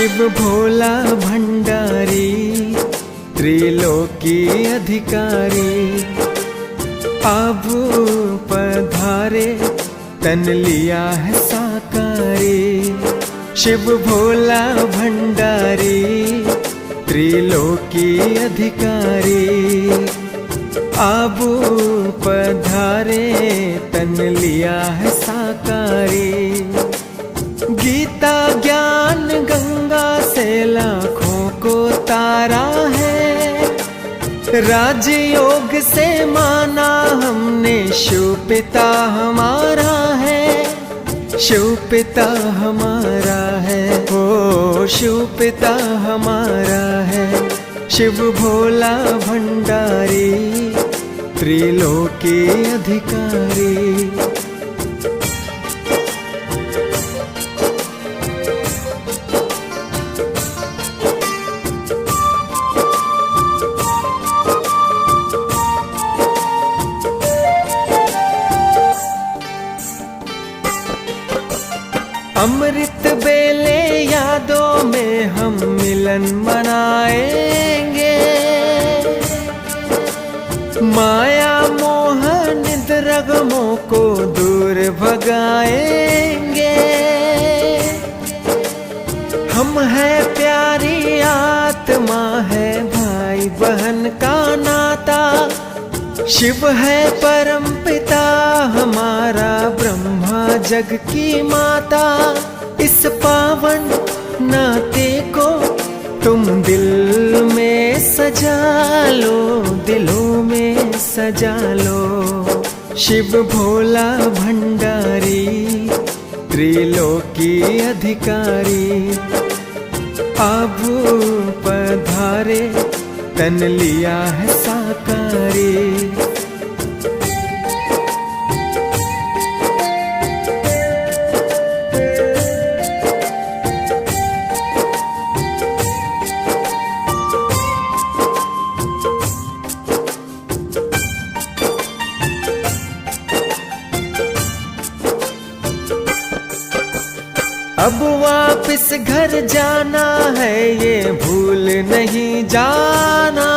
शिव भोला भंडारी त्रिलोकी अधिकारी, अब पधारे तन लिया है साकारी। शिव भोला भंडारी त्रिलोकी अधिकारी, अब पधारे तन लिया है साकारी। गीता ज्ञान गंगा से लाखों को तारा है, राजयोग से माना हमने शिव पिता हमारा है। शिव पिता हमारा है, ओ शिव पिता हमारा है। शिव भोला भंडारी त्रिलोकी अधिकारी। अमृत बेले यादों में हम मिलन मनाएंगे, माया मोह निद्रगमों को दूर भगाएंगे। हम है प्यारी आत्मा है भाई बहन का नाता, शिव है परम पिता हमारा ब्रह्मा जग की माता। इस पावन नाते को तुम दिल में सजा लो, दिलों में सजा लो। शिव भोला भंडारी त्रिलोकी अधिकारी, अब पधारे तन लिया है साकारी। अब वापिस घर जाना है ये भूल नहीं जाना,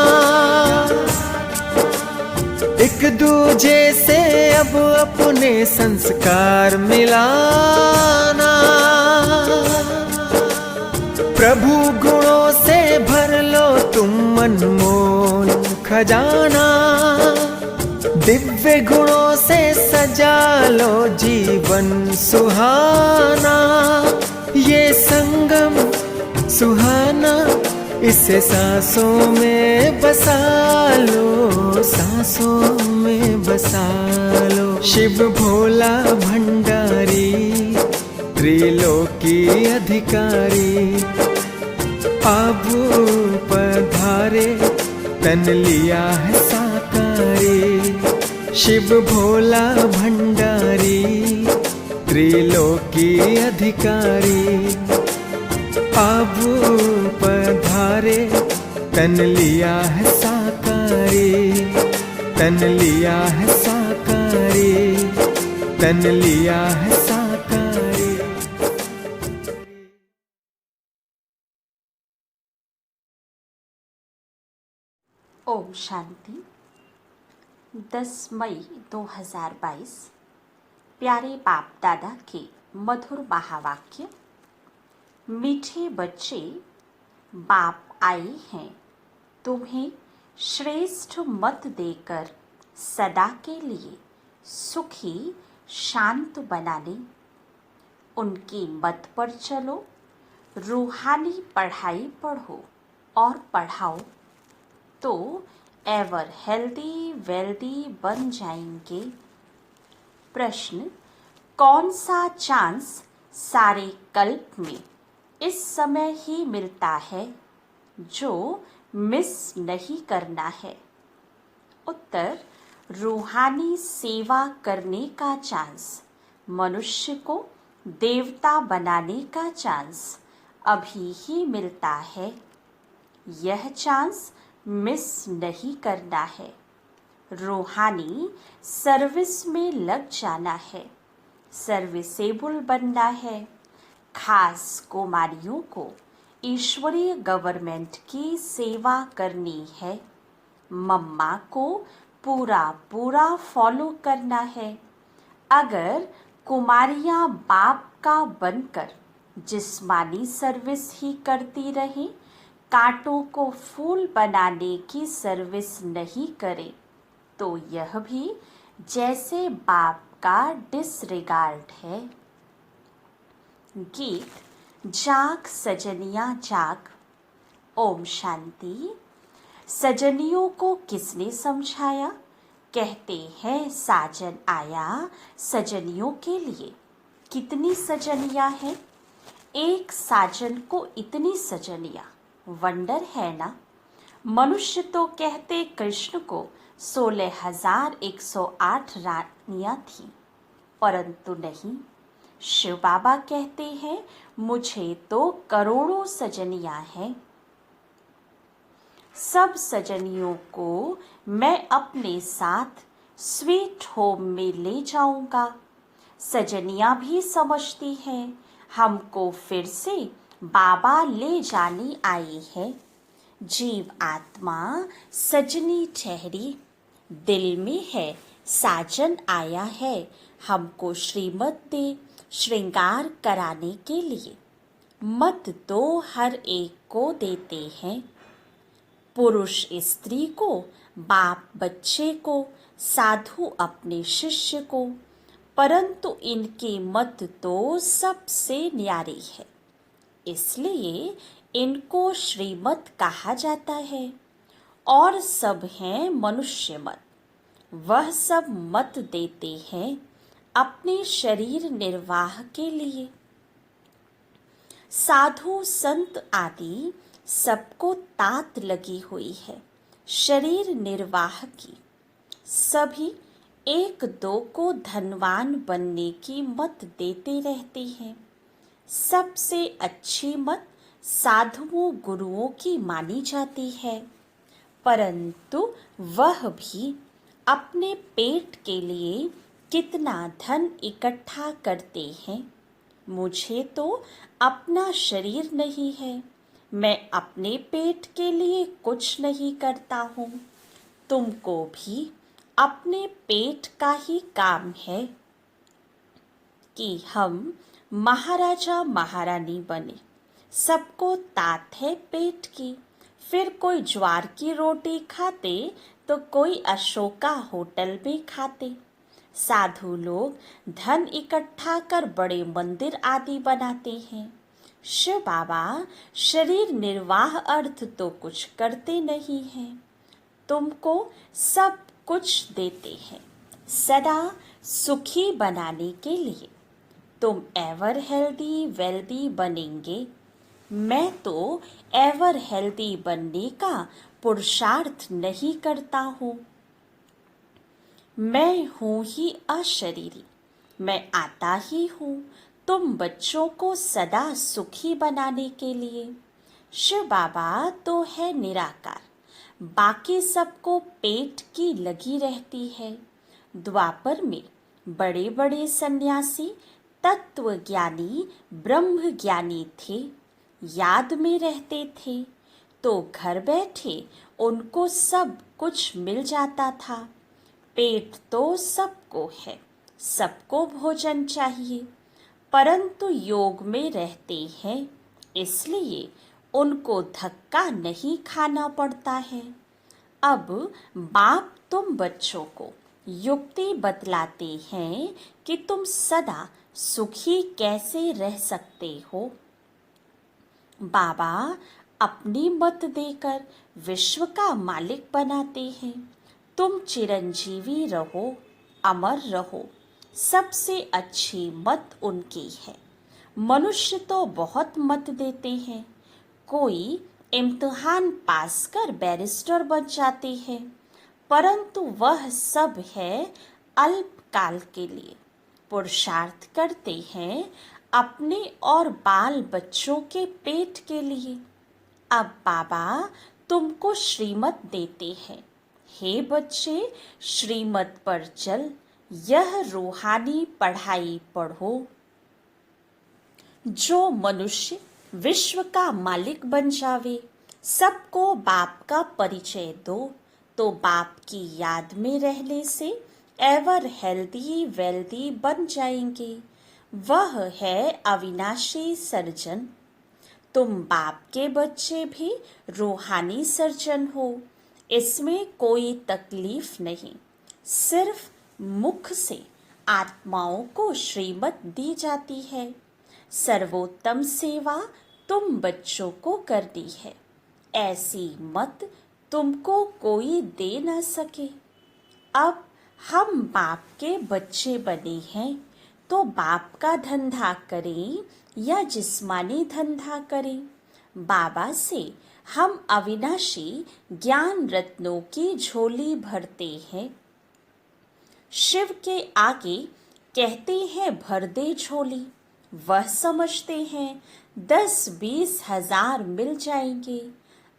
एक दूजे से अब अपने संस्कार मिलाना। प्रभु गुणों से भर लो तुम अनमोल खजाना, दिव्य गुणों से सजा लो जीवन सुहाना। ये संगम सुहाना इसे सांसों में बसा लो, सांसों में बसा लो। शिव भोला भंडारी त्रिलोकी अधिकारी, अब पधारे तन लिया है साकारी। शिव भोला भंडारी त्रिलोकी अधिकारी, अब पधारे तन लिया है साकारी। तन लिया है साकारी, तन लिया है साकारी। ओम शांति। 10 मई 2022 प्यारे बाप दादा के मधुर महावाक्य। मीठे बच्चे, बाप आए हैं तुम्हें श्रेष्ठ मत देकर सदा के लिए सुखी शांत बनाने। उनकी मत पर चलो, रूहानी पढ़ाई पढ़ो और पढ़ाओ तो एवर हेल्दी वेल्दी बन जाएंगे। प्रश्न, कौन सा चांस सारे कल्प में इस समय ही मिलता है जो मिस नहीं करना है? उत्तर, रूहानी सेवा करने का चांस, मनुष्य को देवता बनाने का चांस अभी ही मिलता है। यह चांस मिस नहीं करना है। रूहानी सर्विस में लग जाना है, सर्विसेबल बनना है। खास कुमारियों को ईश्वरीय गवर्नमेंट की सेवा करनी है, मम्मा को पूरा पूरा फॉलो करना है। अगर कुमारियाँ बाप का बनकर जिस्मानी सर्विस ही करती रहें, कांटों को फूल बनाने की सर्विस नहीं करें, तो यह भी जैसे बाप का डिसरिगार्ड है। गीत जाग सजनिया जाग। ओम शांति। सजनियों को किसने समझाया? कहते हैं साजन आया सजनियों के लिए। कितनी सजनियां हैं? एक साजन को इतनी सजनियां, वंडर है ना। मनुष्य तो कहते कृष्ण को 16,108 रानियां थी, परंतु नहीं, शिव बाबा कहते हैं मुझे तो करोड़ों सजनियां हैं। सब सजनियों को मैं अपने साथ स्वीट होम में ले जाऊंगा। सजनियां भी समझती हैं हमको फिर से बाबा ले जाने आई है। जीव आत्मा सजनी ठहरी, दिल में है साजन आया है हमको श्रीमत दे श्रृंगार कराने के लिए। मत तो हर एक को देते हैं, पुरुष स्त्री को, बाप बच्चे को, साधु अपने शिष्य को, परंतु इनकी मत तो सबसे न्यारी है, इसलिए इनको श्रीमत कहा जाता है। और सब हैं मनुष्य मत। वह सब मत देते हैं अपने शरीर निर्वाह के लिए। साधु संत आदि सबको तात लगी हुई है शरीर निर्वाह की। सभी एक दो को धनवान बनने की मत देते रहते हैं। सबसे अच्छी मत साधुओं गुरुओं की मानी जाती है, परंतु वह भी अपने पेट के लिए कितना धन इकट्ठा करते हैं। मुझे तो अपना शरीर नहीं है, मैं अपने पेट के लिए कुछ नहीं करता हूँ। तुमको भी अपने पेट का ही काम है कि हम महाराजा महारानी बने। सबको तात है पेट की। फिर कोई ज्वार की रोटी खाते तो कोई अशोका होटल में खाते। साधु लोग धन इकट्ठा कर बड़े मंदिर आदि बनाते हैं। शिव बाबा शरीर निर्वाह अर्थ तो कुछ करते नहीं हैं, तुमको सब कुछ देते हैं सदा सुखी बनाने के लिए। तुम एवर हेल्दी वेल्दी बनेंगे। मैं तो एवर हेल्दी बनने का पुरुषार्थ नहीं करता हूँ। मैं हूँ ही अशरीरी, मैं आता ही हूँ तुम बच्चों को सदा सुखी बनाने के लिए। शिव बाबा तो है निराकार, बाकी सबको पेट की लगी रहती है। द्वापर में बड़े बड़े सन्यासी तत्व ज्ञानी ब्रह्म ज्ञानी थे, याद में रहते थे, तो घर बैठे उनको सब कुछ मिल जाता था। पेट तो सबको है, सबको भोजन चाहिए, परंतु योग में रहते हैं, इसलिए उनको धक्का नहीं खाना पड़ता है। अब बाप तुम बच्चों को युक्ति बतलाते हैं कि तुम सदा सुखी कैसे रह सकते हो। बाबा अपनी मत देकर विश्व का मालिक बनाते हैं। तुम चिरंजीवी रहो, अमर रहो, सबसे अच्छी मत उनकी है। मनुष्य तो बहुत मत देते हैं, कोई इम्तिहान पास कर बैरिस्टर बन जाते हैं, परंतु वह सब है अल्पकाल के लिए। पुरुषार्थ करते हैं अपने और बाल बच्चों के पेट के लिए। अब बाबा तुमको श्रीमत देते हैं, हे बच्चे श्रीमत पर चल, यह रूहानी पढ़ाई पढ़ो। जो मनुष्य विश्व का मालिक बन जावे, सबको बाप का परिचय दो, तो बाप की याद में रहने से एवर हेल्दी वेल्दी बन जाएंगे। वह है अविनाशी सर्जन। तुम बाप के बच्चे भी रूहानी सर्जन हो, इसमें कोई तकलीफ नहीं। सिर्फ मुख से आत्माओं को श्रीमत दी जाती है। सर्वोत्तम सेवा तुम बच्चों को करनी है, ऐसी मत तुमको कोई दे न सके। अब हम बाप के बच्चे बने हैं, तो बाप का धंधा करें या जिस्मानी धंधा करें, बाबा से हम अविनाशी ज्ञान रत्नों की झोली भरते हैं। शिव के आगे कहते हैं भर दे झोली, वह समझते हैं 10-20 हजार मिल जाएंगे।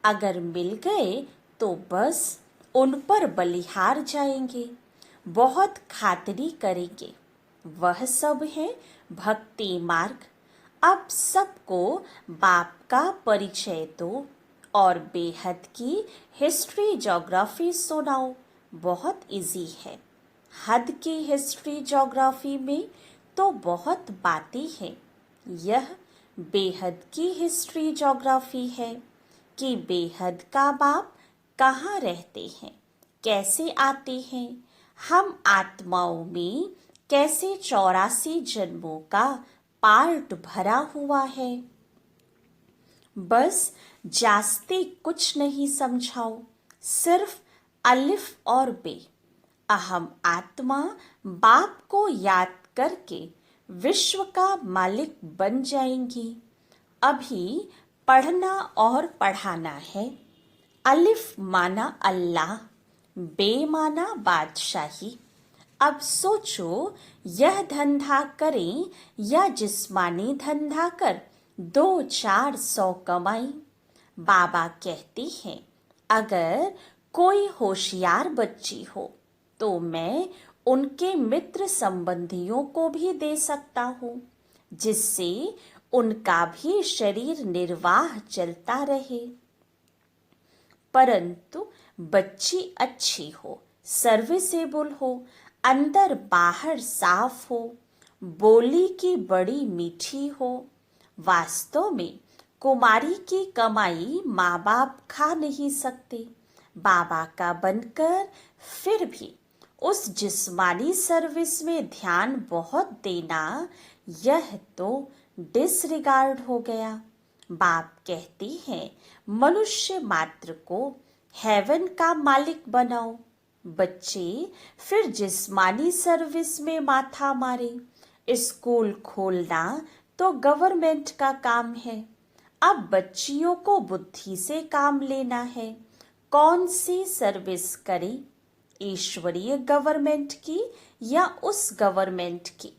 अगर मिल गए तो बस उन पर बलिहार जाएंगे, बहुत खातिरी करेंगे। वह सब है भक्ति मार्ग। अब सबको बाप का परिचय दो और बेहद की हिस्ट्री ज्योग्राफी सुनाओ। बहुत इजी है। हद की हिस्ट्री ज्योग्राफी में तो बहुत बातें हैं। यह बेहद की हिस्ट्री ज्योग्राफी है कि बेहद का बाप कहाँ रहते हैं, कैसे आते हैं, हम आत्माओं में कैसे 84 जन्मों का पार्ट भरा हुआ है। बस जास्ती कुछ नहीं समझाओ, सिर्फ अलिफ और बे। अहम आत्मा बाप को याद करके विश्व का मालिक बन जाएंगी। अभी पढ़ना और पढ़ाना है। अलिफ माना अल्लाह, बे माना बादशाही। अब सोचो, यह धंधा करें या जिस्मानी धंधा कर 200-400 कमाई। बाबा कहते हैं अगर कोई होशियार बच्ची हो तो मैं उनके मित्र संबंधियों को भी दे सकता हूँ, जिससे उनका भी शरीर निर्वाह चलता रहे। परंतु बच्ची अच्छी हो, सर्विसेबल हो, अंदर बाहर साफ हो, बोली की बड़ी मीठी हो। वास्तव में कुमारी की कमाई माँ बाप खा नहीं सकते। बाबा का बनकर फिर भी उस जिस्मानी सर्विस में ध्यान बहुत देना, यह तो डिसरिगार्ड हो गया। बाप कहती हैं मनुष्य मात्र को हेवन का मालिक बनाओ। बच्चे फिर जिस्मानी सर्विस में माथा मारे। स्कूल खोलना तो गवर्नमेंट का काम है। अब बच्चियों को बुद्धि से काम लेना है। कौन सी सर्विस करें, ईश्वरीय गवर्नमेंट की या उस गवर्नमेंट की।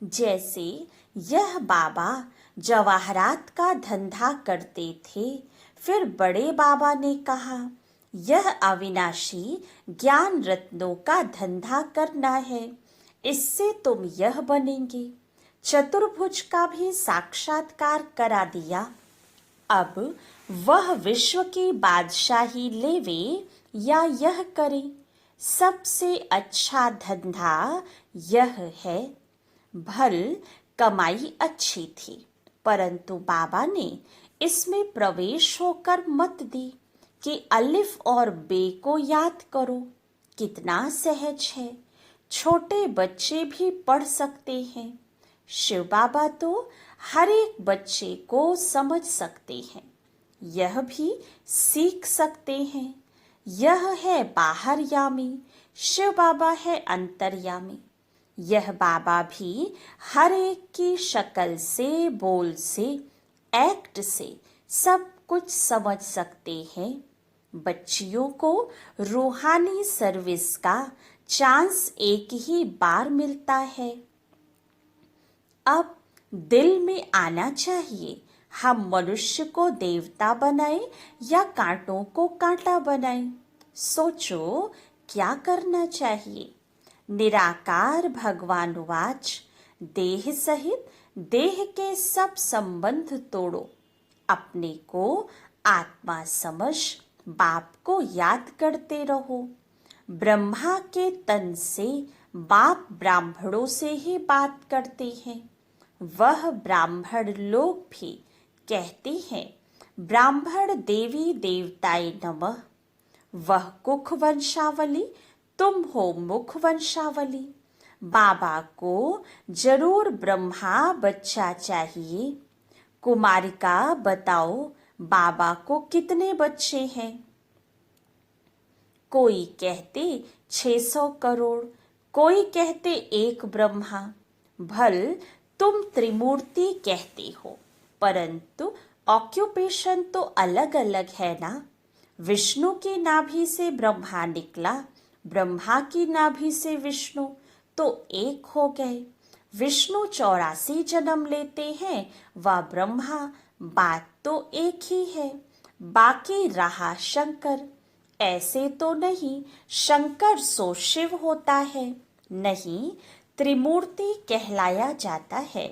जैसे यह बाबा जवाहरात का धंधा करते थे, फिर बड़े बाबा ने कहा यह अविनाशी ज्ञान रत्नों का धंधा करना है, इससे तुम यह बनेंगे। चतुर्भुज का भी साक्षात्कार करा दिया। अब वह विश्व की बादशाही लेवे या यह करे, सबसे अच्छा धंधा यह है। भल कमाई अच्छी थी, परंतु बाबा ने इसमें प्रवेश होकर मत दी कि अलिफ और बे को याद करो। कितना सहज है, छोटे बच्चे भी पढ़ सकते हैं। शिव बाबा तो हर एक बच्चे को समझ सकते हैं, यह भी सीख सकते हैं। यह है बाहरयामी, शिव बाबा है अंतर्यामी। यह बाबा भी हर एक की शक्ल से, बोल से, एक्ट से सब कुछ समझ सकते हैं। बच्चियों को रूहानी सर्विस का चांस एक ही बार मिलता है। अब दिल में आना चाहिए, हम मनुष्य को देवता बनाएं या कांटों को कांटा बनाएं। सोचो क्या करना चाहिए। निराकार भगवान वाच, देह सहित देह के सब संबंध तोड़ो, अपने को आत्मा समझ बाप को याद करते रहो। ब्रह्मा के तन से बाप ब्राह्मणों से ही बात करते हैं। वह ब्राह्मण लोग भी कहते हैं ब्राह्मण देवी देवताए नमः। वह कुख वंशावली, तुम हो मुख वंशावली। बाबा को जरूर ब्रह्मा बच्चा चाहिए। कुमारिका बताओ बाबा को कितने बच्चे हैं? कोई कहते 600 करोड़, कोई कहते एक ब्रह्मा। भल तुम त्रिमूर्ति कहते हो, परंतु ऑक्यूपेशन तो अलग अलग है ना। विष्णु की नाभि से ब्रह्मा निकला, ब्रह्मा की नाभि से विष्णु, तो एक हो गए। विष्णु 84 जन्म लेते हैं, वह ब्रह्मा, बात तो एक ही है। बाकी रहा शंकर, ऐसे तो नहीं शंकर सो शिव होता है, नहीं त्रिमूर्ति कहलाया जाता है,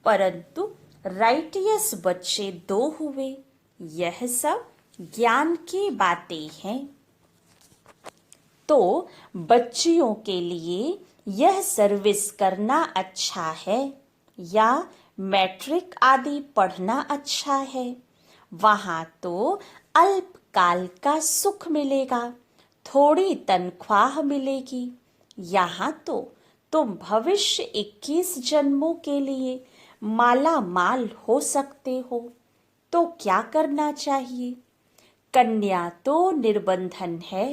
परंतु राइटियस बच्चे 2 हुए। यह सब ज्ञान की बातें हैं। तो बच्चियों के लिए यह सर्विस करना अच्छा है या मैट्रिक आदि पढ़ना अच्छा है? वहां तो अल्पकाल का सुख मिलेगा, थोड़ी तनख्वाह मिलेगी। यहाँ तो तुम भविष्य 21 जन्मों के लिए माला माल हो सकते हो। तो क्या करना चाहिए? कन्या तो निर्बंधन है।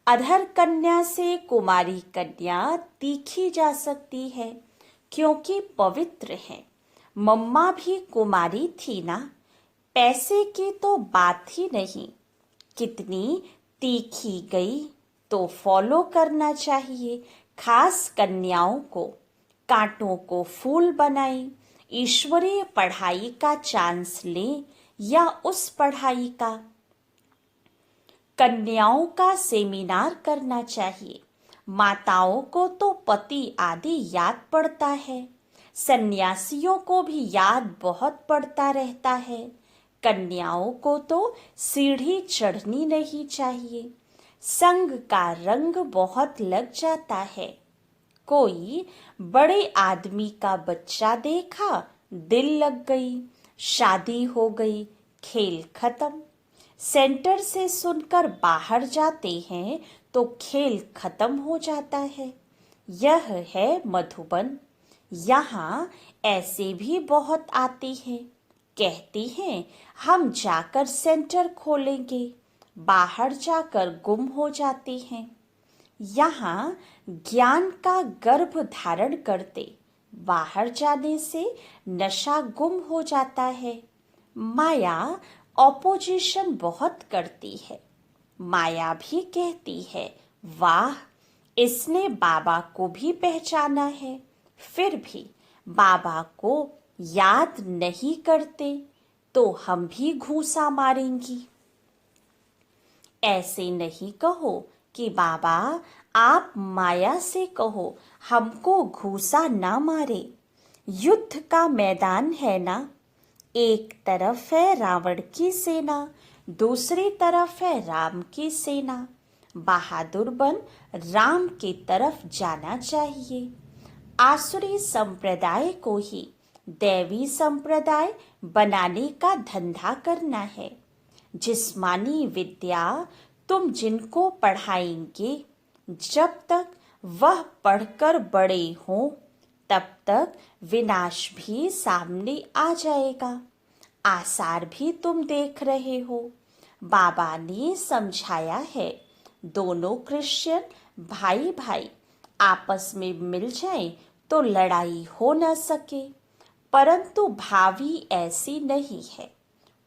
अधर कन्या से कुमारी कन्या तीखी जा सकती है, क्योंकि पवित्र है। मम्मा भी कुमारी थी ना। पैसे की तो बात ही नहीं, कितनी तीखी गई तो फॉलो करना चाहिए। खास कन्याओं को कांटों को फूल बनाई, ईश्वरीय पढ़ाई का चांस ले या उस पढ़ाई का। कन्याओं का सेमिनार करना चाहिए। माताओं को तो पति आदि याद पड़ता है, सन्यासियों को भी याद बहुत पड़ता रहता है। कन्याओं को तो सीढ़ी चढ़नी नहीं चाहिए, संग का रंग बहुत लग जाता है। कोई बड़े आदमी का बच्चा देखा, दिल लग गई, शादी हो गई, खेल खत्म। सेंटर से सुनकर बाहर जाते हैं तो खेल खत्म हो जाता है। यह है मधुबन। यहाँ ऐसे भी बहुत आते हैं, कहते हैं हम जाकर सेंटर खोलेंगे, बाहर जाकर गुम हो जाते हैं। यहाँ ज्ञान का गर्भ धारण करते, बाहर जाने से नशा गुम हो जाता है। माया ऑपोजिशन बहुत करती है। माया भी कहती है वाह, इसने बाबा को भी पहचाना है, फिर भी बाबा को याद नहीं करते तो हम भी घूसा मारेंगी। ऐसे नहीं कहो कि बाबा आप माया से कहो हमको घूसा ना मारे। युद्ध का मैदान है ना, एक तरफ है रावण की सेना, दूसरी तरफ है राम की सेना। बहादुर बन राम की तरफ जाना चाहिए। आसुरी संप्रदाय को ही दैवी संप्रदाय बनाने का धंधा करना है। जिस्मानी विद्या तुम जिनको पढ़ाएंगे, जब तक वह पढ़कर बड़े हों तब तक विनाश भी सामने आ जाएगा। आसार भी तुम देख रहे हो। बाबा ने समझाया है, दोनों क्रिश्चियन भाई भाई आपस में मिल जाएं तो लड़ाई हो न सके, परंतु भावी ऐसी नहीं है।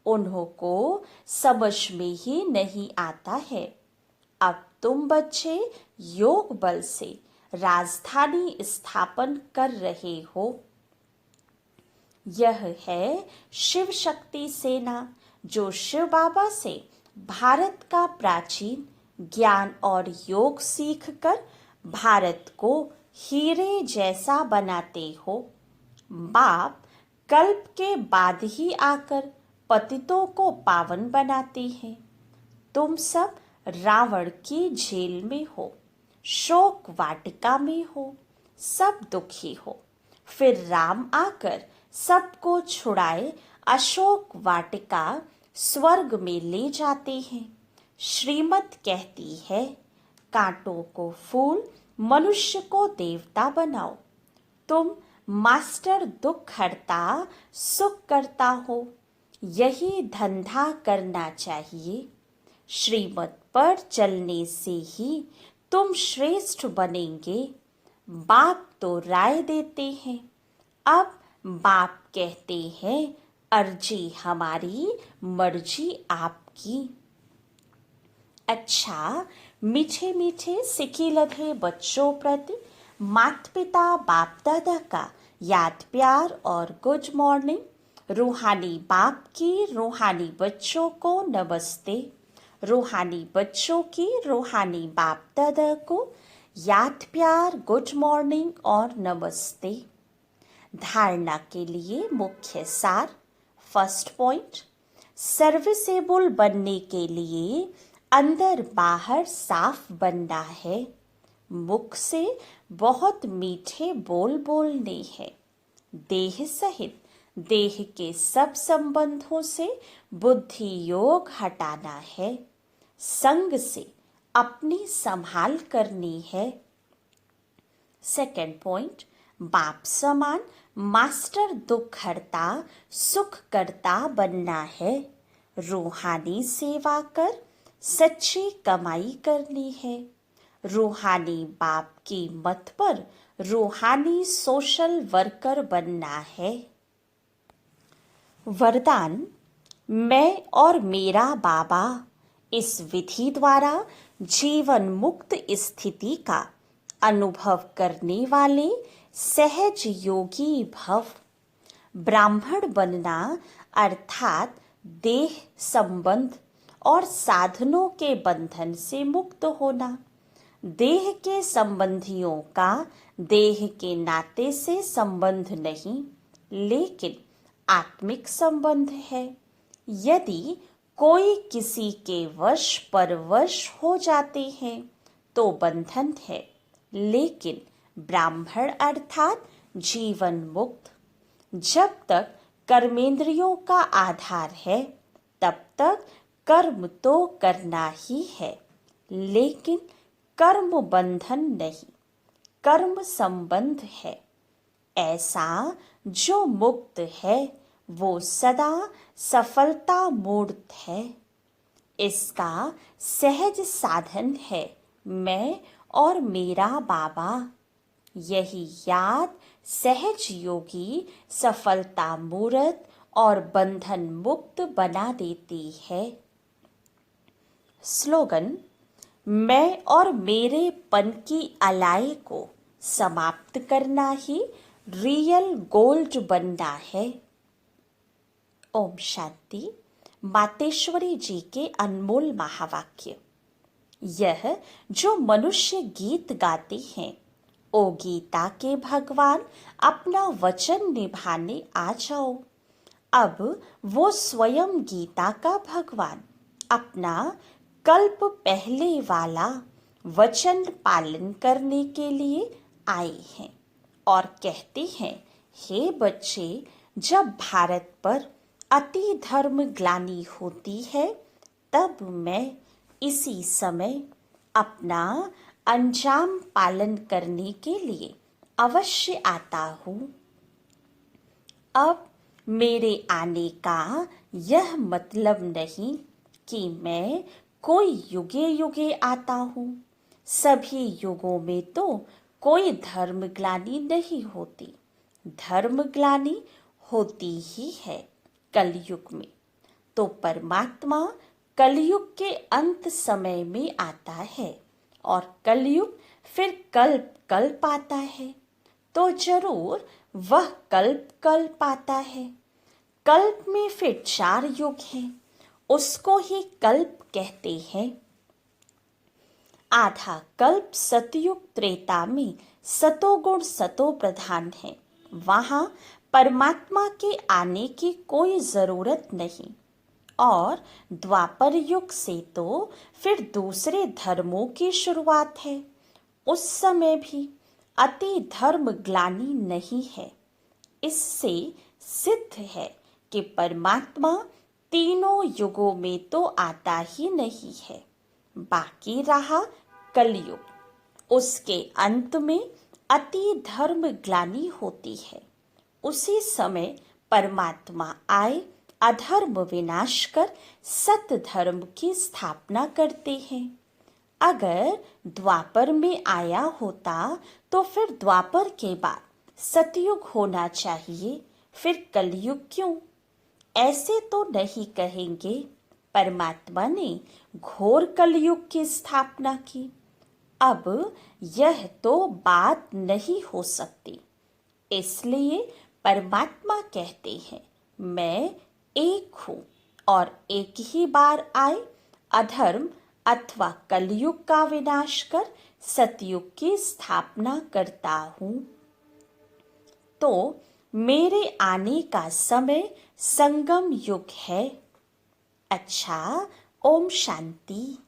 उन्हों को समझ में ही नहीं आता है। अब तुम बच्चे योग बल से राजधानी स्थापन कर रहे हो। यह है शिव शक्ति सेना, जो शिव बाबा से भारत का प्राचीन ज्ञान और योग सीखकर भारत को हीरे जैसा बनाते हो। बाप कल्प के बाद ही आकर पतितों को पावन बनाते हैं। तुम सब रावण की जेल में हो, शोक वाटिका में हो, सब दुखी हो। फिर राम आकर सबको छुड़ाए अशोक वाटिका स्वर्ग में ले जाते हैं। श्रीमत कहती है, कांटों को फूल, मनुष्य को देवता बनाओ। तुम मास्टर दुख हरता सुख करता हो, यही धंधा करना चाहिए। श्रीमत पर चलने से ही तुम श्रेष्ठ बनेंगे। बाप तो राय देते हैं, अब बाप कहते हैं, अर्जी हमारी मर्जी आपकी। अच्छा, मीठे मीठे सिकी लधे बच्चों प्रति माता पिता बाप दादा का याद प्यार और गुड मॉर्निंग। रूहानी बाप की रूहानी बच्चों को नमस्ते। रूहानी बच्चों की रूहानी बाप दादा को याद प्यार गुड मॉर्निंग और नमस्ते। धारणा के लिए मुख्य सार। फर्स्ट पॉइंट, सर्विसेबल बनने के लिए अंदर बाहर साफ बनना है। मुख से बहुत मीठे बोल बोलने हैं। देह सहित देह के सब संबंधों से बुद्धि योग हटाना है। संग से अपनी संभाल करनी है। सेकंड पॉइंट, बाप समान मास्टर दुख हरता सुख करता बनना है। रूहानी सेवा कर सच्ची कमाई करनी है। रूहानी बाप की मत पर रूहानी सोशल वर्कर बनना है। वरदान, मैं और मेरा बाबा इस विधि द्वारा जीवन मुक्त स्थिति का अनुभव करने वाले सहज योगी भव। ब्राह्मण बनना अर्थात देह संबंध और साधनों के बंधन से मुक्त होना। देह के संबंधियों का देह के नाते से संबंध नहीं, लेकिन आत्मिक संबंध है। यदि कोई किसी के वश परवश हो जाते हैं तो बंधन है, लेकिन ब्राह्मण अर्थात जीवन मुक्त। जब तक कर्मेंद्रियों का आधार है तब तक कर्म तो करना ही है, लेकिन कर्म बंधन नहीं, कर्म संबंध है। ऐसा जो मुक्त है वो सदा सफलता मूर्त है। इसका सहज साधन है मैं और मेरा बाबा। यही याद सहज योगी सफलता मूर्त और बंधन मुक्त बना देती है। स्लोगन, मैं और मेरे पन की अलाई को समाप्त करना ही रियल गोल्ड बनना है। ओम शांति। मातेश्वरी जी के अनमोल महावाक्य। यह जो मनुष्य गीत गाते हैं, ओ गीता के भगवान अपना वचन निभाने आ जाओ। अब वो स्वयं गीता का भगवान अपना कल्प पहले वाला वचन पालन करने के लिए आए हैं और कहते हैं, हे बच्चे, जब भारत पर अति धर्म ग्लानि होती है तब मैं इसी समय अपना अंजाम पालन करने के लिए अवश्य आता हूँ। अब मेरे आने का यह मतलब नहीं कि मैं कोई युगे युगे आता हूँ। सभी युगों में तो कोई धर्म ग्लानि नहीं होती। धर्म ग्लानि होती ही है कलयुग में। तो परमात्मा कलयुग के अंत समय में आता है और कलयुग फिर कल्प कल्प आता है, तो जरूर वह कल्प कल्प आता है। कल्प में फिर 4 युग हैं, उसको ही कल्प कहते हैं। आधा कल्प सतयुग त्रेता में सतोगुण सतो प्रधान है। वहां परमात्मा के आने की कोई ज़रूरत नहीं। और द्वापर युग से तो फिर दूसरे धर्मों की शुरुआत है। उस समय भी अति धर्म ग्लानि नहीं है। इससे सिद्ध है कि परमात्मा तीनों युगों में तो आता ही नहीं है। बाकी रहा कलयुग, उसके अंत में अति धर्म ग्लानि होती है। उसी समय परमात्मा आए अधर्म विनाश कर सत धर्म की स्थापना करते हैं। अगर द्वापर में आया होता तो फिर द्वापर के बाद सतयुग होना चाहिए, फिर कलयुग क्यों? ऐसे तो नहीं कहेंगे परमात्मा ने घोर कलयुग की स्थापना की। अब यह तो बात नहीं हो सकती। इसलिए परमात्मा कहते हैं, मैं एक हूँ और एक ही बार आए अधर्म अथवा कलयुग का विनाश कर सतयुग की स्थापना करता हूँ। तो मेरे आने का समय संगम युग है। अच्छा, ओम शांति।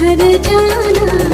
घर जाना